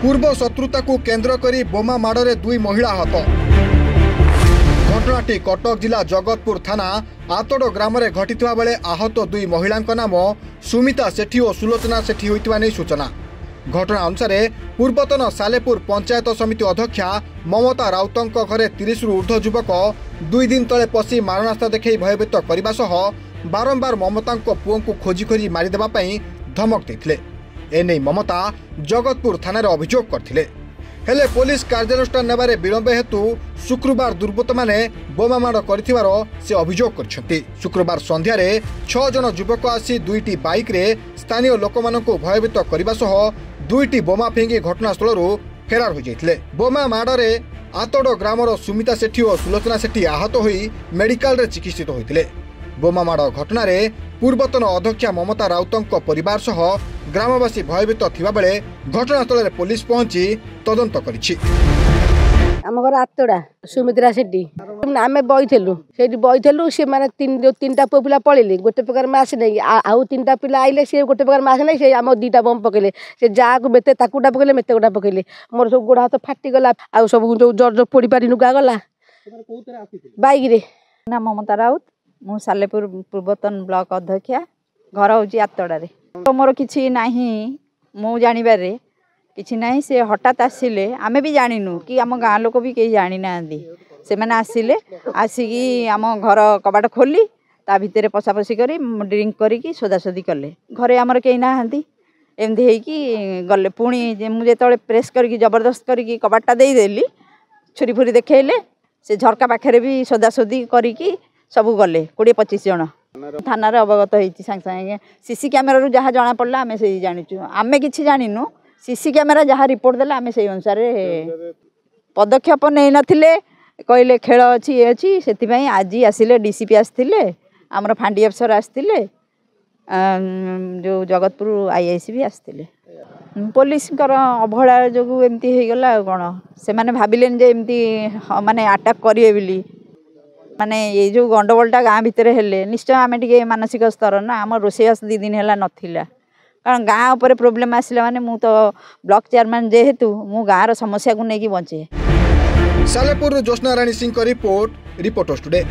पूर्व शत्रुता को केन्द्र करी बोमा माड़े 2 महिला आहत। घटनाटी कटक जिला जगतपुर थाना आतड़ ग्राम में घटिता बेले आहत 2 महिला नाम सुमिता सेठी और सुलोचना सेठी होइतिबा नै सूचना। घटना अनुसार पूर्वतन सालेपुर पंचायत समिति अध्यक्षा ममता राउतों घरे 30 रु ऊर्ध्व युवक 2 दिन तले पशि मारणास्त्र देखै भयभीत करने सह बारंबार ममता पुओं को खोजी खोजी मारिदेवा धमक देते। एने ममता जगतपुर थाना अभियोग करथिले। हेले पुलिस कार्यानुष्ठान नेबारे विलंब हेतु शुक्रवार दुर्बृत्त माने बोमा माड़ करथिबार से अभियोग करछंती। शुक्रवार संध्या रे 6 जन युवक आसी 2टी बाइक रे स्थानीय लोकमानंको भयभीत करबा सह 2टी बोमा फेंगी घटनास्थल फेरार हो जाइथिले। बोमा माड़े आतड़ ग्रामर सुमिता सेठी और सुलोचना सेठी आहत होई मेडिकल रे चिकित्सित होइथिले। बोमा माड़ घटना रे पूर्वतन अध्यक्षा ममता राउतों परिवार सह ग्रामवासी भयभीत थिबा बेले घटनास्थल रे पुलिस पहुंची तदंत करिछि। आम घर आतड़ा सुमित्रा सेठी आम बईलु से से माने 3टा पुआ पिला पड़े गोटे प्रकार में आसे नहीं आउ 3टा पिला आइले से गोटे प्रकार में आसे नहीं से आम 2टा बम पकेले से जा को बेते ताकुटा पकेले मेते गोटा पकेले मोर सब गोड़ हाथ फाटी गला आ सब जो जर्जर पोड़ी पारी नुका गला बाइक रे। ना ममता राउत मु सालेपुर पूर्वतन ब्लॉक अध्यक्षा घर हूँ आतड़ा मोर किसी ना मु जानिबारे किसी ना से हठात आसिले आमे भी जानिनु कि आम गाँ लोक भी कहीं जानी ना से मैंने आसिले आसिकी आम घर कबाट खोली ता भितर पशापशी करी ड्रिंक करी सोदासोदी कले घरे आमर कहीं ना एमती होगी गले पुणी मुझे प्रेस करके जबरदस्त करके कबाटा देदेली छुरी फुरी देखले से झरका पाखे भी सोदासोदी करी सबू गले 20-25 जन थाना अवगत होती सागे सागे सीसी कैमेरा जहाँ जना पड़ा आम से जाचु आम कि जानिनु सीसी कैमेरा जहाँ रिपोर्ट देला आम से अनुसार पदक्षेप नहीं नथिले कहले खेल अच्छी ये अच्छी से आज आसिले डीसीपी आसते आमर फांडी अफसर आसते जो जगतपुर आईआईसी भी आसते पुलिस अवहेला जो एमती हो गला कौन से मैंने भाविले एमती माने अटैक करिए बोली माने ये जो गंडगोलटा गाँ भितर हेले निश्चय आम टे मानसिक स्तर ना आम रोषेईबास 2 दिन है नाला कारण गाँ उपर प्रोब्लेम आसला माने मु तो ब्लॉक चेयरमैन जेहेतु मु गाँर समस्या को लेकिन बचे। सालेपुर ज्योत्स्ना रानी सिंह रिपोर्ट रिपोर्टर्स टुडे।